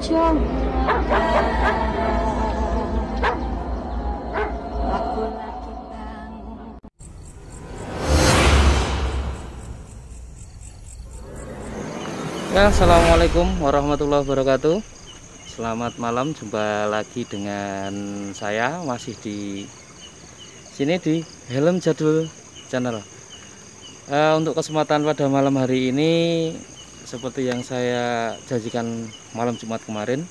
Ya, assalamualaikum warahmatullahi wabarakatuh. Selamat malam, jumpa lagi dengan saya masih di sini di Helm Jadul Channel. Untuk kesempatan pada malam hari ini, seperti yang saya janjikan malam Jumat kemarin,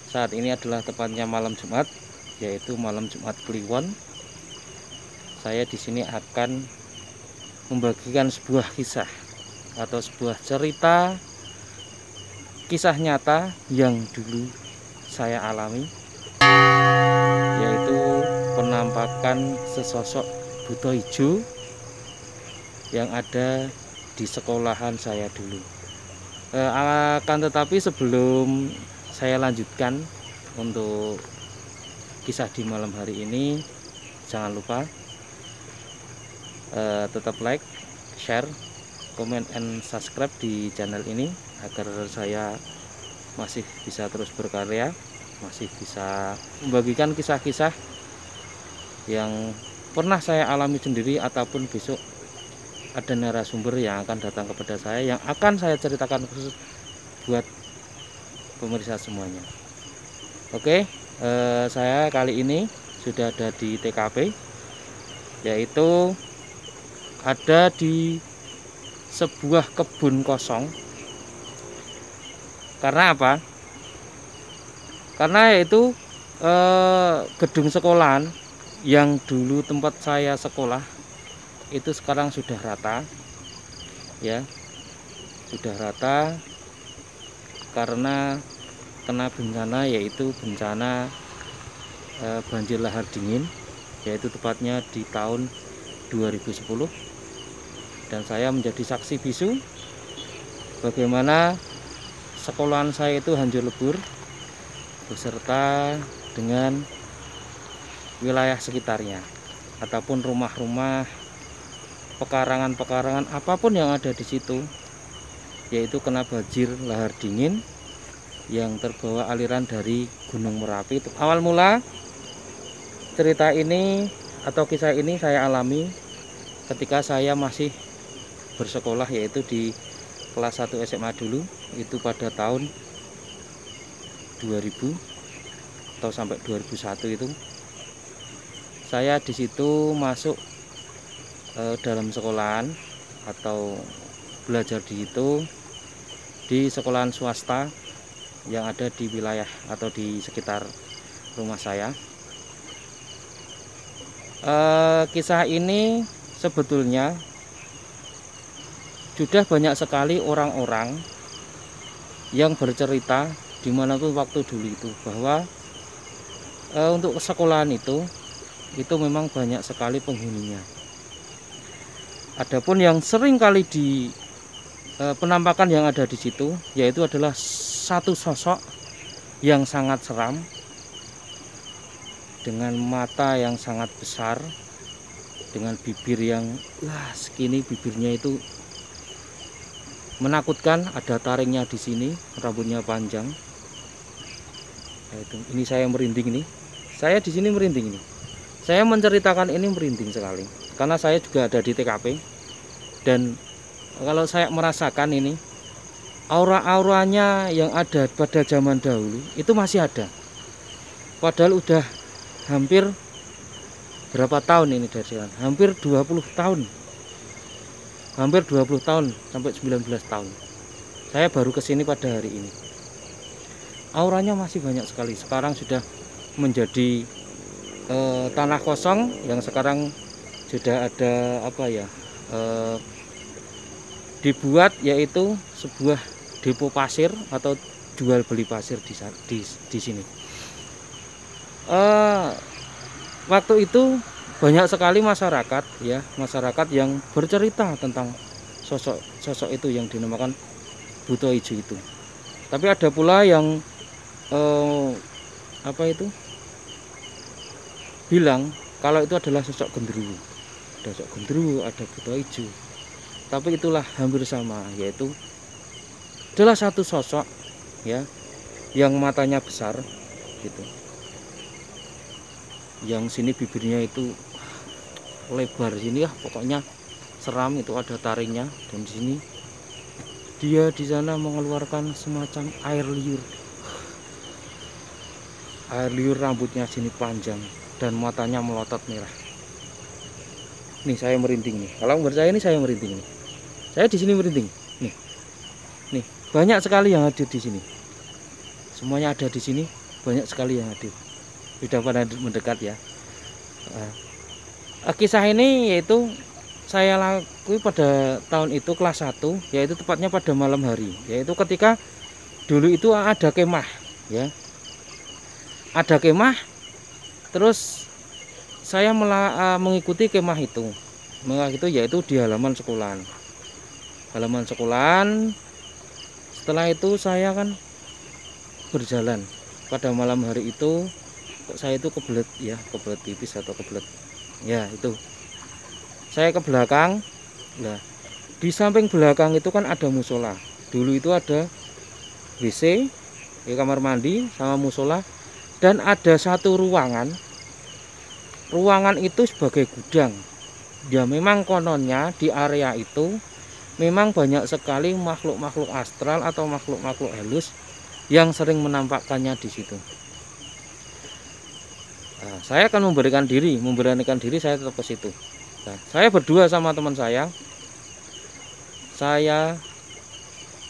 saat ini adalah tepatnya malam Jumat, yaitu malam Jumat Kliwon. Saya di sini akan membagikan sebuah kisah atau sebuah cerita kisah nyata yang dulu saya alami, yaitu penampakan sesosok buto hijau yang ada di sekolahan saya dulu. Akan tetapi sebelum saya lanjutkan untuk kisah di malam hari ini, jangan lupa tetap like, share, comment, and subscribe di channel ini agar saya masih bisa terus berkarya, masih bisa membagikan kisah-kisah yang pernah saya alami sendiri ataupun besok ada narasumber yang akan datang kepada saya yang akan saya ceritakan khusus buat pemirsa semuanya. Oke, saya kali ini sudah ada di TKP, yaitu ada di sebuah kebun kosong. Karena apa? Karena yaitu gedung sekolahan yang dulu tempat saya sekolah itu sekarang sudah rata, ya, sudah rata karena kena bencana, yaitu bencana banjir lahar dingin, yaitu tepatnya di tahun 2010. Dan saya menjadi saksi bisu bagaimana sekolahan saya itu hancur lebur beserta dengan wilayah sekitarnya ataupun rumah-rumah, pekarangan-pekarangan apapun yang ada di situ, yaitu kena banjir lahar dingin yang terbawa aliran dari Gunung Merapi. Awal mula cerita ini atau kisah ini saya alami ketika saya masih bersekolah, yaitu di kelas 1 SMA dulu, itu pada tahun 2000 atau sampai 2001 itu saya di situ masuk dalam sekolahan atau belajar di sekolahan swasta yang ada di wilayah atau di sekitar rumah saya. Kisah ini sebetulnya sudah banyak sekali orang-orang yang bercerita dimanapun waktu dulu itu bahwa untuk sekolahan itu memang banyak sekali penghuninya. Adapun yang sering kali di penampakan yang ada di situ, yaitu adalah satu sosok yang sangat seram dengan mata yang sangat besar, dengan bibir yang segini, bibirnya itu menakutkan, ada taringnya di sini, rambutnya panjang. Ini saya merinding ini. Saya di sini merinding ini. Saya menceritakan ini merinding sekali karena saya juga ada di TKP, dan kalau saya merasakan ini aura-auranya yang ada pada zaman dahulu itu masih ada. Padahal udah hampir berapa tahun ini dari sana? Hampir 20 tahun. Hampir 20 tahun sampai 19 tahun. Saya baru kesini pada hari ini. Auranya masih banyak sekali. Sekarang sudah menjadi tanah kosong yang sekarang sudah ada dibuat, yaitu sebuah depo pasir atau jual beli pasir di sini. Waktu itu banyak sekali masyarakat yang bercerita tentang sosok itu yang dinamakan buto hijau itu. Tapi ada pula yang bilang kalau itu adalah sosok genderuwo. Ada sosok genderuwo, ada buto hijau. Tapi itulah hampir sama, yaitu adalah satu sosok yang matanya besar gitu, yang sini bibirnya itu lebar sini ya, pokoknya seram itu, ada taringnya. Dan di sini dia di sana mengeluarkan semacam air liur. Air liur, rambutnya sini panjang dan matanya melotot merah. Nih saya merinding nih. Kalau menurut saya ini saya merinding nih. Saya di sini merinding. Nih. Nih, banyak sekali yang hadir di sini. Semuanya ada di sini, banyak sekali yang hadir. Sudah pada mendekat ya. Kisah ini yaitu saya lakui pada tahun itu kelas 1, yaitu tepatnya pada malam hari, yaitu ketika dulu itu ada kemah ya. Ada kemah, terus saya mengikuti kemah itu. Yaitu di halaman sekolahan. Halaman sekolahan. Setelah itu saya kan berjalan pada malam hari itu, kok saya itu kebelet ya, kebelet pipis atau kebelet ya, itu saya ke belakang. Nah, di samping belakang itu kan ada musola. Dulu itu ada WC, ya, kamar mandi sama musola, dan ada satu ruangan. Ruangan itu sebagai gudang. Ya memang kononnya di area itu memang banyak sekali makhluk-makhluk astral atau makhluk-makhluk halus yang sering menampakkannya di situ. Nah, saya akan memberanikan diri saya tetap ke situ. Nah, saya berdua sama teman saya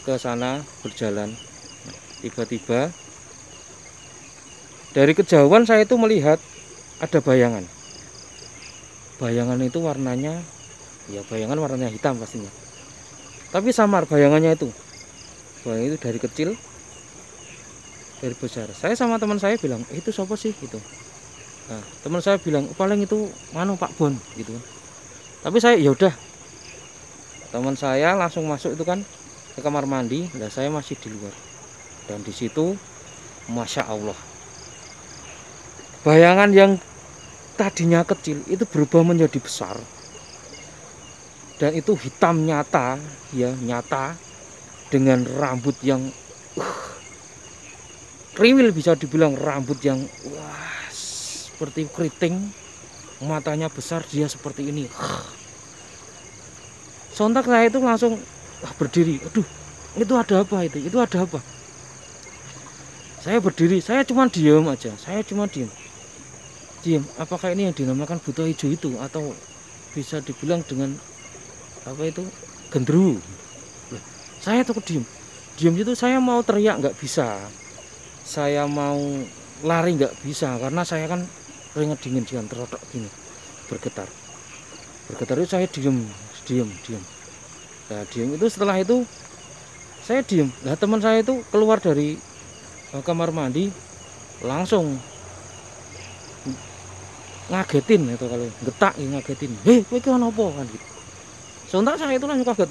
ke sana berjalan. Tiba-tiba dari kejauhan saya itu melihat ada bayangan. Bayangan itu warnanya, ya bayangan warnanya hitam pastinya. Tapi samar bayangannya itu. Bayangan itu dari kecil, dari besar. Saya sama teman saya bilang, itu siapa sih gitu. Nah, teman saya bilang, paling itu Pak Bon gitu. Tapi saya ya udah. Teman saya langsung masuk itu kan ke kamar mandi, dan saya masih di luar. Dan di situ, masya Allah, bayangan yang tadinya kecil itu berubah menjadi besar, dan itu hitam nyata ya, nyata, dengan rambut yang kriwil, bisa dibilang rambut yang wah seperti keriting, matanya besar, dia seperti ini. Sontak saya itu langsung berdiri. Aduh, itu ada apa itu ada apa? Saya berdiri, saya cuma diam aja, diam. Apakah ini yang dinamakan buta hijau itu, atau bisa dibilang dengan apa itu, gendruwo? Saya tuh diam itu. Saya mau teriak nggak bisa, saya mau lari nggak bisa, karena saya kan keringat dingin jangan terotok gini, bergetar itu. Saya diam. Nah, diam itu, setelah itu saya diam. Nah, teman saya itu keluar dari kamar mandi, langsung ngagetin itu, kalau getak ya ngagetin. Kowe iki ono apa kan gitu. Sontak saya itu langsung kaget.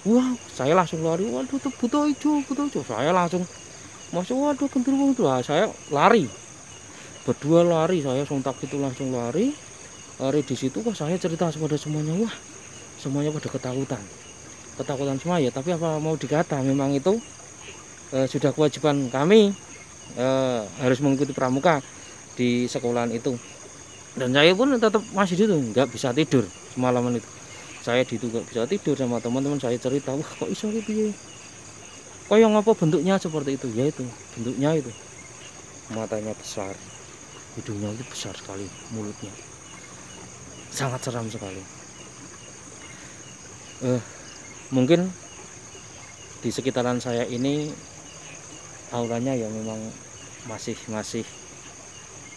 Wah, saya langsung lari. Waduh, itu buta hijau. Saya langsung masuk, waduh gendruwo itu. Saya lari. Berdua lari, saya sontak itu langsung lari di situ. Kok saya cerita kepada semuanya, wah semuanya pada ketakutan semua ya. Tapi apa mau dikata, memang itu sudah kewajiban kami harus mengikuti pramuka di sekolahan itu. Dan saya pun tetap masih di situ, nggak bisa tidur semalaman itu. Saya di situ nggak bisa tidur, sama teman-teman saya cerita, wah kok iso piye, kok yang apa bentuknya seperti itu. Ya itu bentuknya itu, matanya besar, hidungnya itu besar sekali, mulutnya sangat seram sekali. Mungkin di sekitaran saya ini auranya ya memang masih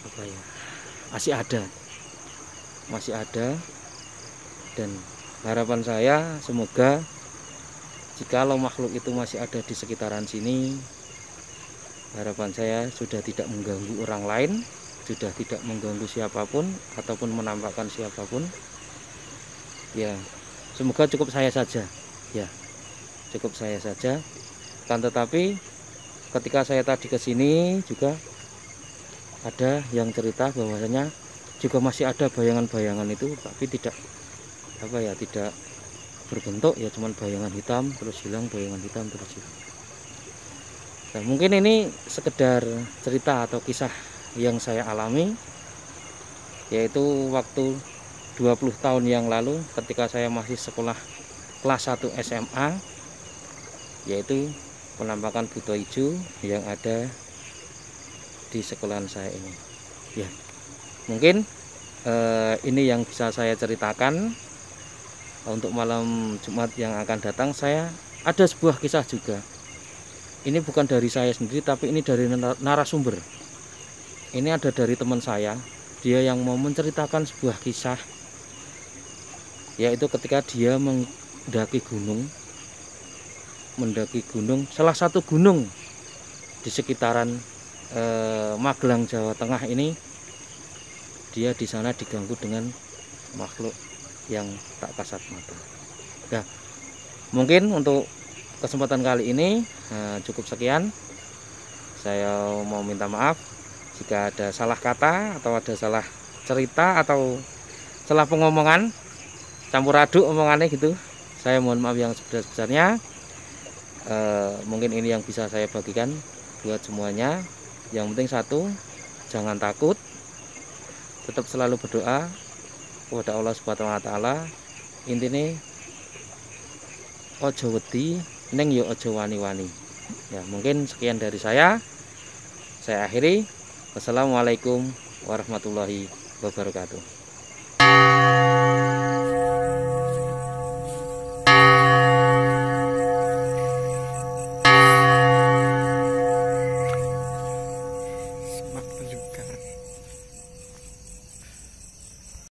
apa ya, masih ada. Dan harapan saya semoga jikalau makhluk itu masih ada di sekitaran sini, harapan saya sudah tidak mengganggu orang lain, sudah tidak mengganggu siapapun ataupun menampakkan siapapun. Ya, semoga cukup saya saja. Ya, cukup saya saja. Kan tetapi ketika saya tadi ke sini juga ada yang cerita bahwasanya juga masih ada bayangan-bayangan itu, tapi tidak apa ya, tidak berbentuk ya, cuman bayangan hitam terus hilang, bayangan hitam terus hilang. Nah, mungkin ini sekedar cerita atau kisah yang saya alami, yaitu waktu 20 tahun yang lalu ketika saya masih sekolah kelas 1 SMA, yaitu penampakan buto hijau yang ada di sekolahan saya ini. Ya, mungkin ini yang bisa saya ceritakan. Untuk malam Jumat yang akan datang, saya ada sebuah kisah juga. Ini bukan dari saya sendiri, tapi ini dari narasumber. Ini ada dari teman saya, dia yang mau menceritakan sebuah kisah, yaitu ketika dia mendaki gunung, salah satu gunung di sekitaran Magelang, Jawa Tengah ini. Dia di sana diganggu dengan makhluk yang tak kasat mata. Nah, mungkin untuk kesempatan kali ini cukup sekian. Saya mau minta maaf jika ada salah kata atau ada salah cerita atau salah pengomongan, campur aduk omongannya gitu. Saya mohon maaf yang sebesar-besarnya. Mungkin ini yang bisa saya bagikan buat semuanya. Yang penting satu, jangan takut, tetap selalu berdoa kepada Allah Subhanahu wa taala. Intine ojo wedi neng yo ojo wani-wani. Ya, mungkin sekian dari saya. Saya akhiri. Wassalamualaikum warahmatullahi wabarakatuh.